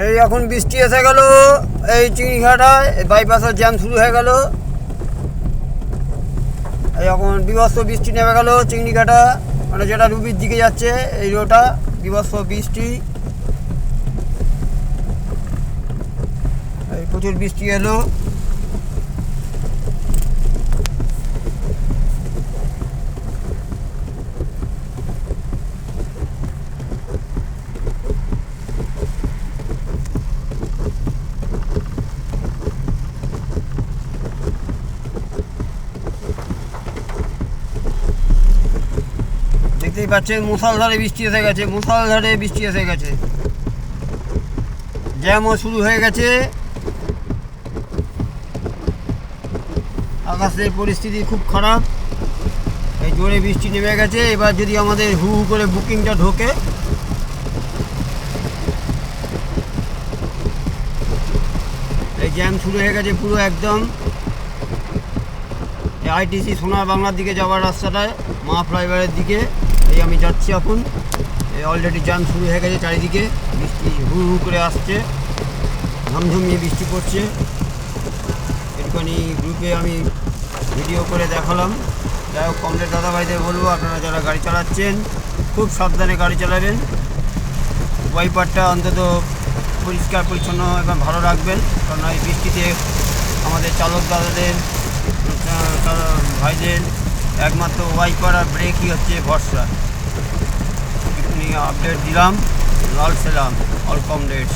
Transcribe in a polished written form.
এই এখন বৃষ্টি এসে গেল, এই চিংড়িঘাটায় বাইপাসের জ্যাম শুরু হয়ে গেল। এই এখন বিভৎস বৃষ্টি নেমে গেল চিংড়িঘাটা, মানে যেটা রুবির দিকে যাচ্ছে এই রোডটা, বিভৎস বৃষ্টি, এই প্রচুর বৃষ্টি এলো। দেখতেই পাচ্ছেন মুষলধারে বৃষ্টি এসে গেছে, মুষলধারে বৃষ্টি এসে গেছে, জ্যামও শুরু হয়ে গেছে। আকাশের পরিস্থিতি খুব খারাপ, এই জোরে বৃষ্টি নেমে গেছে। এবার যদি আমাদের হু হু করে বুকিংটা ঢোকে, এই জ্যাম শুরু হয়ে গেছে পুরো একদম। এই আইটিসি সোনার বাংলার দিকে যাওয়ার রাস্তাটায়, মা ফ্লাইওভারের দিকে এই আমি যাচ্ছি এখন। এই অলরেডি জ্যাম শুরু হয়ে গেছে চারিদিকে, বৃষ্টি হু হু করে আসছে, ঝমঝমিয়ে বৃষ্টি পড়ছে। একটুখানি গ্রুপে আমি ভিডিও করে দেখালাম। যাই হোক, কমরেড দাদাভাইদের বলবো, আপনারা যারা গাড়ি চালাচ্ছেন খুব সাবধানে গাড়ি চালাবেন, ওয়াইপারটা অন্তত পরিষ্কার পরিচ্ছন্ন এবং ভালো রাখবেন, কারণ এই বৃষ্টিতে আমাদের চালক দাদাদের ভাইদের একমাত্র ওয়াইপার আর ব্রেকই হচ্ছে ভরসা। আপডেট দিলাম, লাল সেলাম অল কমরেডস।